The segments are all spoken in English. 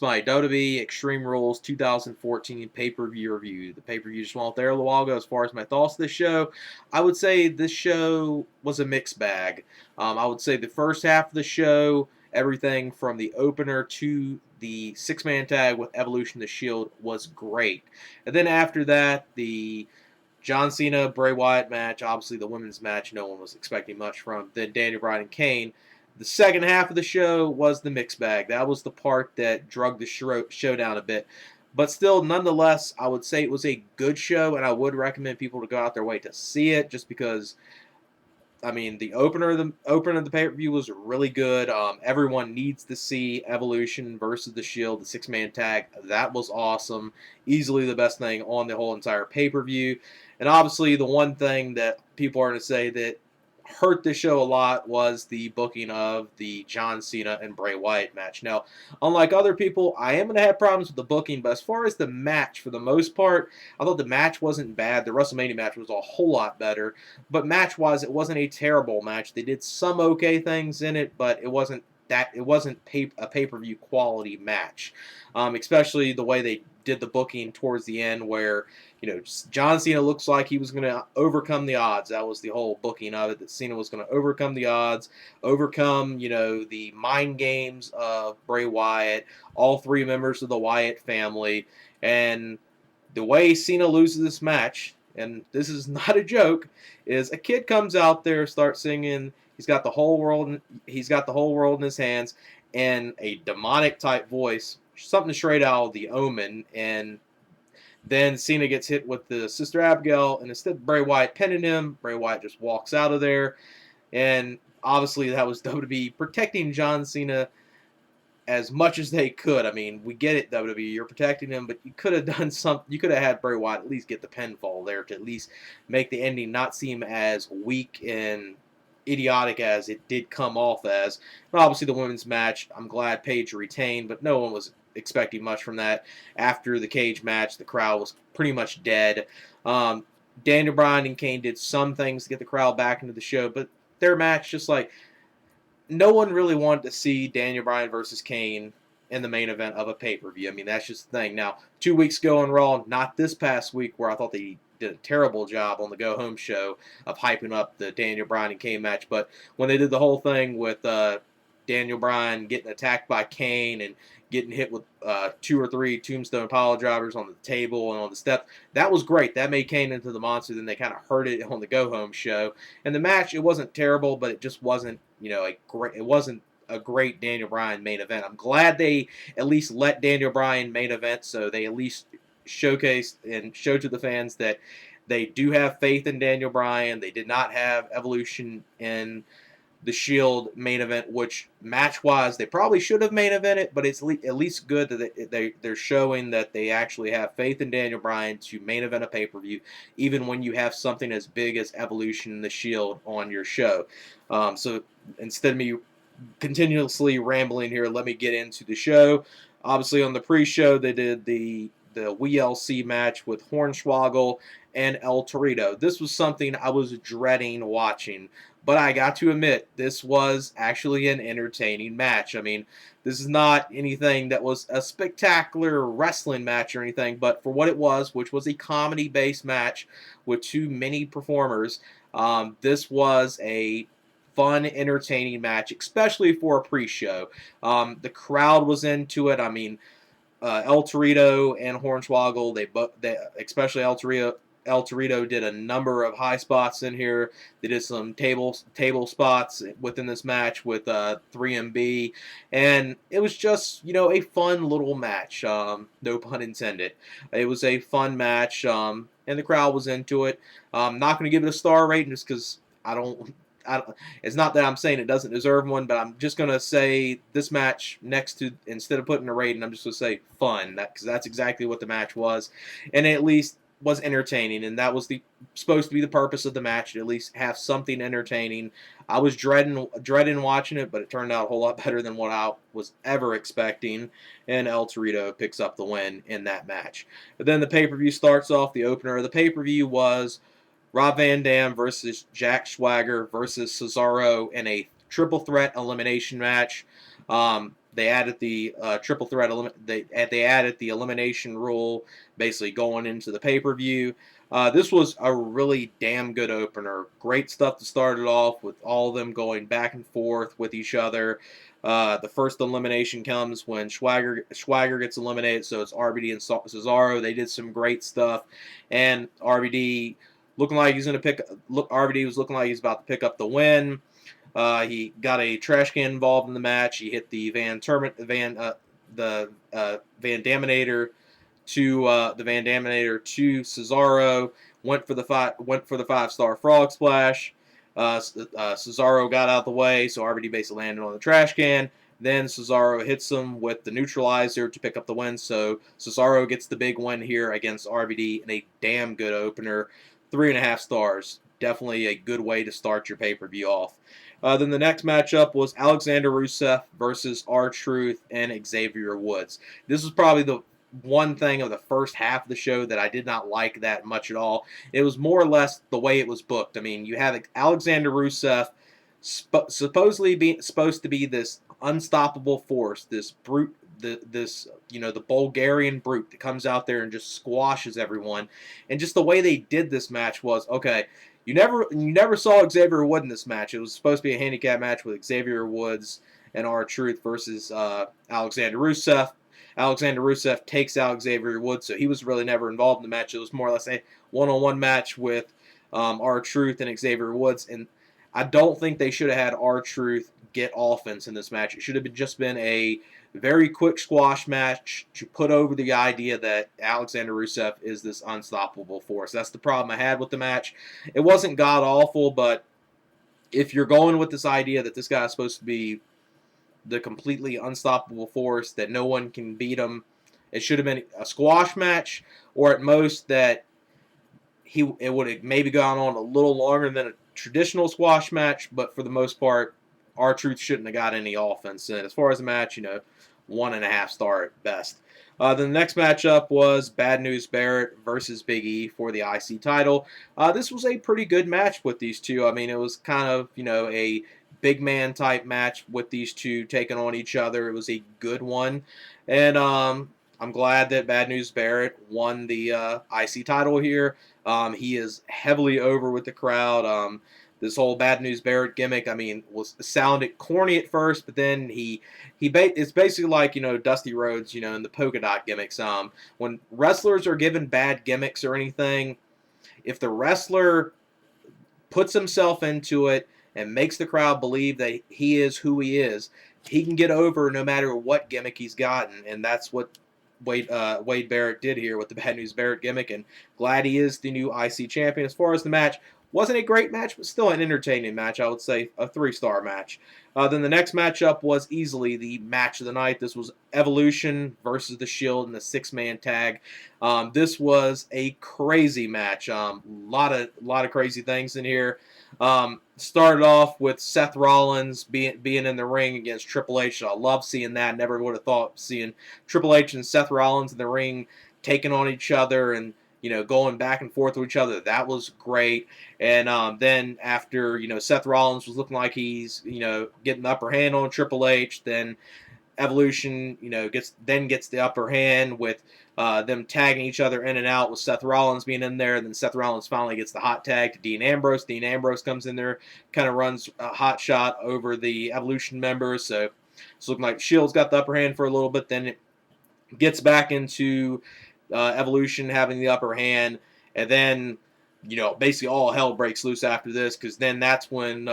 my WWE Extreme Rules 2014 pay-per-view review. The pay-per-view just went out there a little while ago. As far as my thoughts of this show, I would say this show was a mixed bag. I would say the first half of the show, everything from the opener to the six-man tag with Evolution of the Shield was great. And then after that, the John Cena, Bray Wyatt match, obviously the women's match, no one was expecting much from. Then Daniel Bryan and Kane. The second half of the show was the mixed bag. That was the part that drug the show down a bit. But still, nonetheless, I would say it was a good show, and I would recommend people to go out their way to see it, just because, I mean, the opener of the pay-per-view was really good. Everyone needs to see Evolution versus the Shield, the six-man tag. That was awesome. Easily the best thing on the whole entire pay-per-view. And obviously, the one thing that people are going to say that hurt the show a lot was the booking of the John Cena and Bray Wyatt match. Now, unlike other people, I am going to have problems with the booking, but as far as the match, for the most part, I thought the match wasn't bad. The WrestleMania match was a whole lot better, but match-wise, it wasn't a terrible match. They did some okay things in it, but it wasn't a pay-per-view quality match, especially the way they did the booking towards the end, where John Cena looks like he was going to overcome the odds. That was the whole booking of it, that Cena was going to overcome the odds, overcome the mind games of Bray Wyatt, all three members of the Wyatt family, and the way Cena loses this match, and this is not a joke, is a kid comes out there, starts singing. He's got the whole world. He's got the whole world in his hands, and a demonic type voice, something straight out of The Omen. And then Cena gets hit with the Sister Abigail, and instead of Bray Wyatt pinning him, Bray Wyatt just walks out of there. And obviously, that was WWE protecting John Cena as much as they could. I mean, we get it, WWE, you're protecting him, but you could have done something. You could have had Bray Wyatt at least get the pinfall there to at least make the ending not seem as weak and idiotic as it did come off as. But obviously, the women's match, I'm glad Paige retained, but no one was expecting much from that. After the cage match, the crowd was pretty much dead. Daniel Bryan and Kane did some things to get the crowd back into the show, but their match, just like, no one really wanted to see Daniel Bryan versus Kane in the main event of a pay-per-view. I mean, that's just the thing. Now, 2 weeks ago on Raw, not this past week, where I thought they did a terrible job on the Go Home show of hyping up the Daniel Bryan and Kane match, but when they did the whole thing with Daniel Bryan getting attacked by Kane and getting hit with 2 or 3 tombstone pile drivers on the table and on the steps, that was great. That made Kane into the monster. Then they kind of heard it on the Go Home show. And the match, it wasn't terrible, but it just wasn't, it wasn't a great Daniel Bryan main event. I'm glad they at least let Daniel Bryan main event, so they at least showcased and showed to the fans that they do have faith in Daniel Bryan. They did not have Evolution in the Shield main event, which match-wise they probably should have main evented, but it's at least good that they're showing that they actually have faith in Daniel Bryan to main event a pay-per-view, even when you have something as big as Evolution and the Shield on your show. So instead of me continuously rambling here, let me get into the show. Obviously, on the pre-show, they did the weeLC match with Hornswoggle and El Torito. This was something I was dreading watching, but I got to admit, this was actually an entertaining match. I mean, this is not anything that was a spectacular wrestling match or anything, but for what it was, which was a comedy-based match with 2 mini performers, this was a fun, entertaining match, especially for a pre-show. The crowd was into it. I mean, El Torito and Hornswoggle, they especially El Torito did a number of high spots in here. They did some table spots within this match with 3MB, and it was just a fun little match. No pun intended. It was a fun match, and the crowd was into it. I'm not going to give it a star rating just because it's not that I'm saying it doesn't deserve one, but I'm just going to say this match instead of putting a rating, I'm just going to say fun, because that's exactly what the match was, and it at least was entertaining, and that was supposed to be the purpose of the match, to at least have something entertaining. I was dreading watching it, but it turned out a whole lot better than what I was ever expecting, and El Torito picks up the win in that match. But then the pay-per-view starts off. The opener of the pay-per-view was Rob Van Dam versus Jack Swagger versus Cesaro in a triple threat elimination match. they added the triple threat. They added the elimination rule, basically going into the pay-per-view. This was a really damn good opener. Great stuff to start it off with, all of them going back and forth with each other. The first elimination comes when Swagger gets eliminated, so it's RVD and Cesaro. They did some great stuff, and RVD looking like he's going to RVD was looking like he's about to pick up the win. He got a trash can involved in the match. He hit the Van Daminator to Cesaro. Went for the 5-star frog splash. Cesaro got out of the way, so RVD basically landed on the trash can. Then Cesaro hits him with the neutralizer to pick up the win. So Cesaro gets the big win here against RVD in a damn good opener. 3.5 stars. Definitely a good way to start your pay-per-view off. Then the next matchup was Alexander Rusev versus R-Truth and Xavier Woods. This was probably the one thing of the first half of the show that I did not like that much at all. It was more or less the way it was booked. I mean, you have Alexander Rusev supposed to be this unstoppable force, this brute, the Bulgarian brute that comes out there and just squashes everyone. And just the way they did this match was, okay, you never saw Xavier Woods in this match. It was supposed to be a handicap match with Xavier Woods and R-Truth versus Alexander Rusev. Alexander Rusev takes out Xavier Woods, so he was really never involved in the match. It was more or less a one-on-one match with R-Truth and Xavier Woods, and I don't think they should have had R-Truth get offense in this match. It should have just been a very quick squash match to put over the idea that Alexander Rusev is this unstoppable force. That's the problem I had with the match. It wasn't god-awful, but if you're going with this idea that this guy is supposed to be the completely unstoppable force, that no one can beat him, it should have been a squash match, or at most that it would have maybe gone on a little longer than a traditional squash match, but for the most part, R-Truth shouldn't have got any offense. And as far as the match, 1.5 star at best. Then the next matchup was Bad News Barrett versus Big E for the IC title. This was a pretty good match with these two. I mean, it was kind of, a big man type match with these two taking on each other. It was a good one. And I'm glad that Bad News Barrett won the IC title here. He is heavily over with the crowd. This whole Bad News Barrett gimmick, sounded corny at first, but then it's basically like, Dusty Rhodes, in the polka dot gimmicks. When wrestlers are given bad gimmicks or anything, if the wrestler puts himself into it and makes the crowd believe that he is who he is, he can get over no matter what gimmick he's gotten, and that's what Wade Barrett did here with the Bad News Barrett gimmick, and glad he is the new IC champion. As far as the match, wasn't a great match, but still an entertaining match. I would say a 3-star match. Then the next matchup was easily the match of the night. This was Evolution versus The Shield in the 6-man tag. This was a crazy match. Lot of crazy things in here. Started off with Seth Rollins being in the ring against Triple H. I love seeing that. Never would have thought seeing Triple H and Seth Rollins in the ring taking on each other and going back and forth with each other. That was great. And then after, Seth Rollins was looking like he's, getting the upper hand on Triple H, then Evolution, gets the upper hand with them tagging each other in and out with Seth Rollins being in there. Then Seth Rollins finally gets the hot tag to Dean Ambrose. Dean Ambrose comes in there, kind of runs a hot shot over the Evolution members. So it's looking like Shield's got the upper hand for a little bit. Then it gets back into Evolution having the upper hand, and then basically all hell breaks loose after this, because then that's when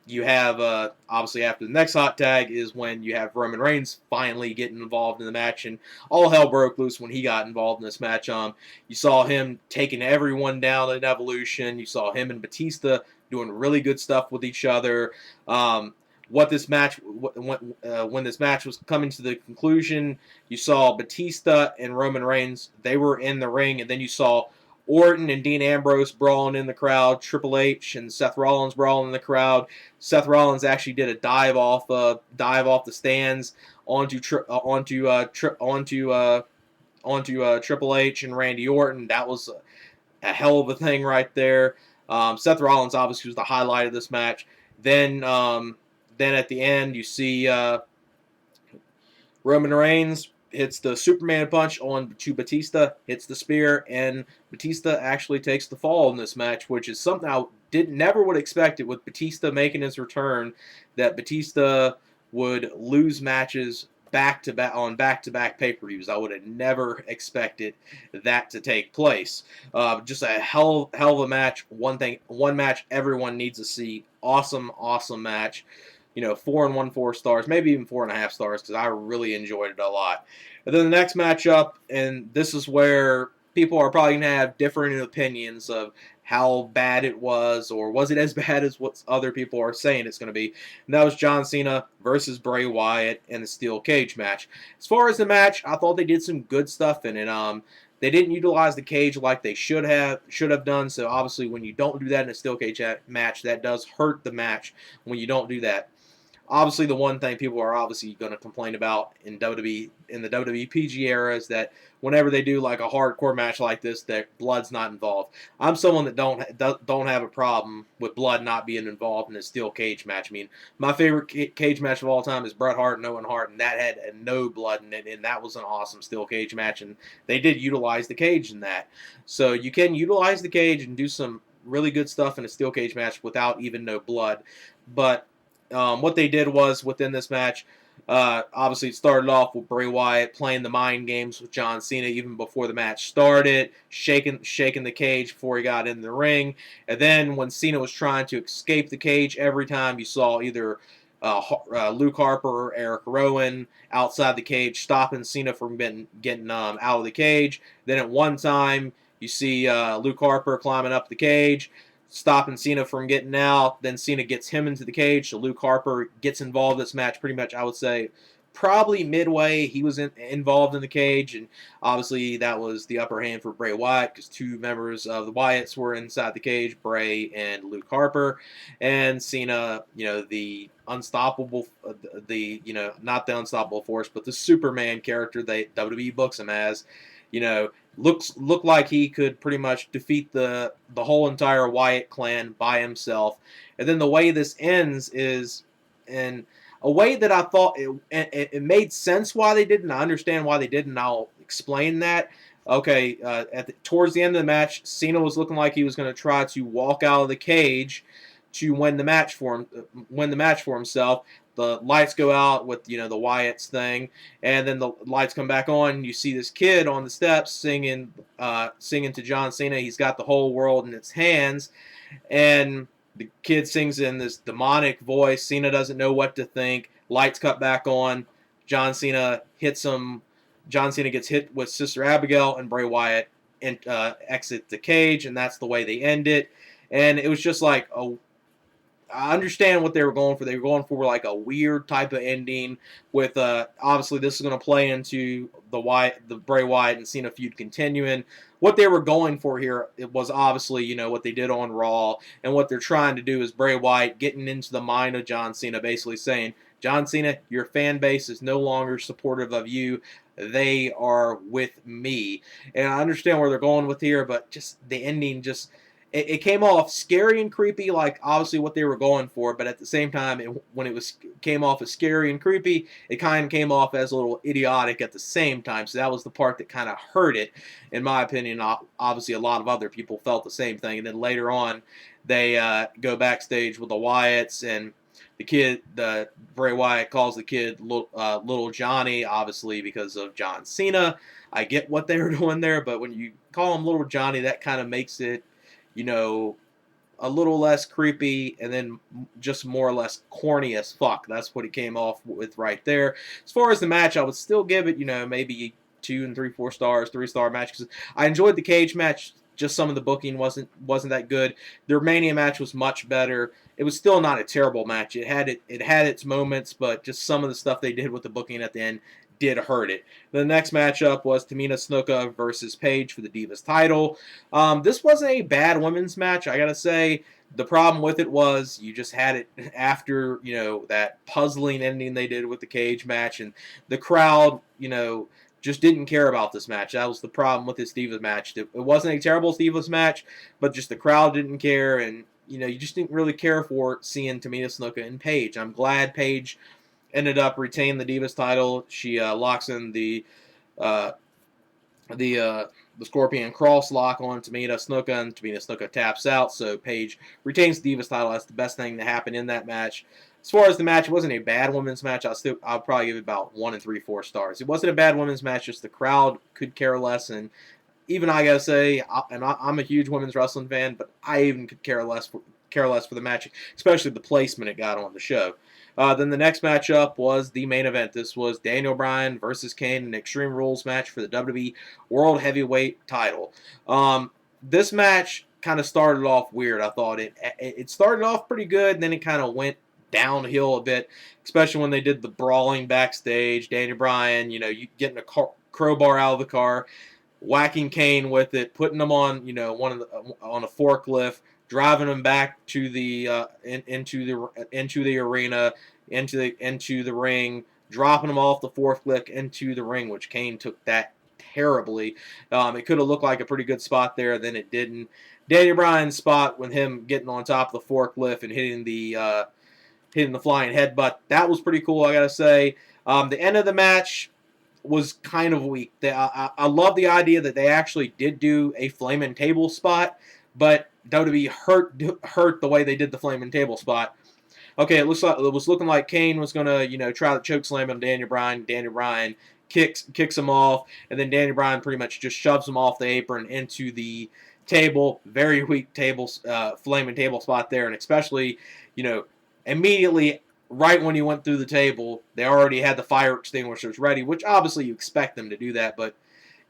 you have obviously after the next hot tag is when you have Roman Reigns finally getting involved in the match, and all hell broke loose when he got involved in this match. You saw him taking everyone down in Evolution. You saw him and Batista doing really good stuff with each other. When this match was coming to the conclusion, you saw Batista and Roman Reigns. They were in the ring, and then you saw Orton and Dean Ambrose brawling in the crowd. Triple H and Seth Rollins brawling in the crowd. Seth Rollins actually did a dive off the stands onto Triple H and Randy Orton. That was a hell of a thing right there. Seth Rollins obviously was the highlight of this match. Then at the end, you see Roman Reigns hits the Superman punch to Batista, hits the spear, and Batista actually takes the fall in this match, which is something I never would expect it with Batista making his return, that Batista would lose matches back-to-back pay-per-views. I would have never expected that to take place. Just a hell of a match. One match everyone needs to see. Awesome match. 4 and 1/4 stars, maybe even 4.5 stars, because I really enjoyed it a lot. And then the next matchup, and this is where people are probably going to have different opinions of how bad it was, or was it as bad as what other people are saying it's going to be. And that was John Cena versus Bray Wyatt in the steel cage match. As far as the match, I thought they did some good stuff in it. They didn't utilize the cage like they should have done. So obviously, when you don't do that in a steel cage match, that does hurt the match when you don't do that. Obviously, the one thing people are obviously going to complain about in WWE, in the WWE PG era, is that whenever they do like a hardcore match like this, that blood's not involved. I'm someone that don't have a problem with blood not being involved in a steel cage match. I mean, my favorite cage match of all time is Bret Hart and Owen Hart, and that had no blood in it, and that was an awesome steel cage match, and they did utilize the cage in that. So you can utilize the cage and do some really good stuff in a steel cage match without even no blood, but what they did was, within this match, obviously it started off with Bray Wyatt playing the mind games with John Cena even before the match started, shaking the cage before he got in the ring. And then when Cena was trying to escape the cage, every time you saw either Luke Harper or Eric Rowan outside the cage stopping Cena from getting out of the cage. Then at one time, you see Luke Harper climbing up the cage, stopping Cena from getting out. Then Cena gets him into the cage, so Luke Harper gets involved in this match pretty much, I would say, probably midway. He was involved in the cage, and obviously that was the upper hand for Bray Wyatt because two members of the Wyatts were inside the cage, Bray and Luke Harper. And Cena, the unstoppable, not the unstoppable force, but the Superman character that WWE books him as, looked like he could pretty much defeat the whole entire Wyatt clan by himself. And then the way this ends is in a way that I thought it made sense why they did, and I understand why they did, and I'll explain that. Okay, towards the end of the match, Cena was looking like he was going to try to walk out of the cage to win the match for himself. The lights go out with, the Wyatts thing, and then the lights come back on. And you see this kid on the steps singing to John Cena. He's got the whole world in his hands, and the kid sings in this demonic voice. Cena doesn't know what to think. Lights cut back on. John Cena hits him. John Cena gets hit with Sister Abigail, and Bray Wyatt exits the cage, and that's the way they end it. And it was just like I understand what they were going for. They were going for like a weird type of ending with obviously this is going to play into the Bray Wyatt and Cena feud continuing. What they were going for here, it was obviously, what they did on Raw, and what they're trying to do is Bray Wyatt getting into the mind of John Cena, basically saying, John Cena, your fan base is no longer supportive of you. They are with me. And I understand where they're going with here, but just the ending just... It came off scary and creepy, like obviously what they were going for, but at the same time, when it came off as scary and creepy, it kind of came off as a little idiotic at the same time. So that was the part that kind of hurt it, in my opinion. Obviously, a lot of other people felt the same thing. And then later on, they go backstage with the Wyatts, and the Bray Wyatt calls the kid Little Johnny, obviously because of John Cena. I get what they were doing there, but when you call him Little Johnny, that kind of makes it, a little less creepy, and then just more or less corny as fuck. That's what it came off with right there. As far as the match, I would still give it, maybe 2 and 3/4 stars, 3-star match, because I enjoyed the cage match. Just some of the booking wasn't that good. Their Mania match was much better. It was still not a terrible match. It had its moments, but just some of the stuff they did with the booking at the end did hurt it. The next matchup was Tamina Snuka versus Paige for the Divas title. This wasn't a bad women's match, I gotta say. The problem with it was you just had it after, that puzzling ending they did with the cage match, and the crowd, just didn't care about this match. That was the problem with this Divas match. It wasn't a terrible Divas match, but just the crowd didn't care, and, you just didn't really care for seeing Tamina Snuka and Paige. I'm glad Paige ended up retaining the Divas title. She locks in the uh, the Scorpion Cross lock on Tamina Snuka, and Tamina Snuka taps out, so Paige retains the Divas title. That's the best thing that happened in that match. As far as the match, it wasn't a bad women's match. I'll probably give it about 1 3/4 stars. It wasn't a bad women's match, just the crowd could care less, and even I gotta say, I'm a huge women's wrestling fan, but I even could care less for the match, especially the placement it got on the show. Then the next matchup was the main event. This was Daniel Bryan versus Kane, an Extreme Rules match for the WWE World Heavyweight title. This match kind of started off weird. I thought it started off pretty good, and then it kind of went downhill a bit, especially when they did the brawling backstage. Daniel Bryan, you getting a crowbar out of the car, whacking Kane with it, putting him on, on a forklift, driving him back to the into the arena, into the ring, dropping him off the forklift into the ring, which Kane took that terribly. It could have looked like a pretty good spot there, then it didn't. Daniel Bryan's spot with him getting on top of the forklift and hitting the flying headbutt, that was pretty cool, I gotta say. The end of the match was kind of weak. I love the idea that they actually did do a flaming table spot, but WWE hurt the way they did the flaming table spot. Okay, it was looking like Kane was gonna try to choke slam on Daniel Bryan. Daniel Bryan kicks him off, and then Daniel Bryan pretty much just shoves him off the apron into the table. Very weak flaming table spot there, and especially immediately right when he went through the table, they already had the fire extinguishers ready, which obviously you expect them to do that, but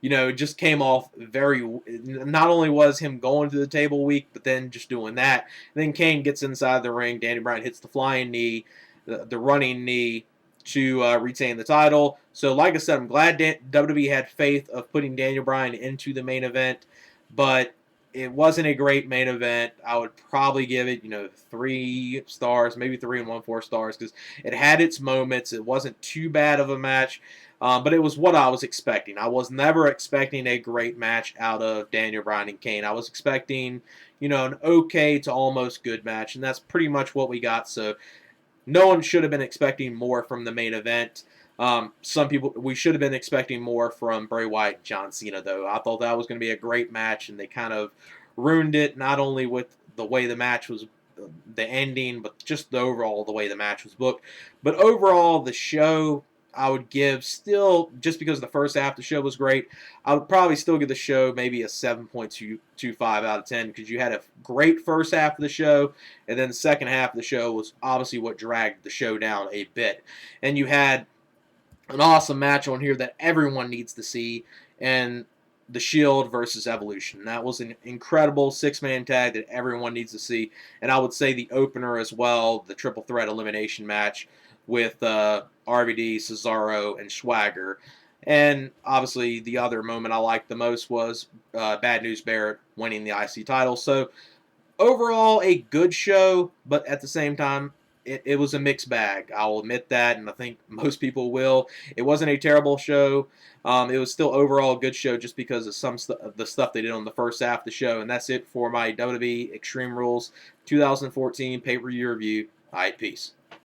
it just came off not only was him going to the table weak, but then just doing that. And then Kane gets inside the ring. Daniel Bryan hits the flying knee, the running knee to retain the title. So like I said, I'm glad WWE had faith of putting Daniel Bryan into the main event, but it wasn't a great main event. I would probably give it, 3 stars, maybe 3 1/4 stars, because it had its moments. It wasn't too bad of a match, but it was what I was expecting. I was never expecting a great match out of Daniel Bryan and Kane. I was expecting, an okay to almost good match, and that's pretty much what we got. So no one should have been expecting more from the main event. We should have been expecting more from Bray Wyatt and John Cena, though. I thought that was going to be a great match, and they kind of ruined it, not only with the way the match was, the ending, but just the way the match was booked. But overall, the show, I would give still, just because the first half of the show was great, I would probably still give the show maybe a 7.25 out of 10, because you had a great first half of the show, and then the second half of the show was obviously what dragged the show down a bit. And you had an awesome match on here that everyone needs to see, and the Shield versus Evolution. That was an incredible 6-man tag that everyone needs to see, and I would say the opener as well, the triple threat elimination match with RVD, Cesaro, and Swagger. And obviously the other moment I liked the most was Bad News Barrett winning the IC title. So overall, a good show, but at the same time, it was a mixed bag. I'll admit that, and I think most people will. It wasn't a terrible show. It was still overall a good show just because of the stuff they did on the first half of the show. And that's it for my WWE Extreme Rules 2014 pay-per-view review. All right, peace.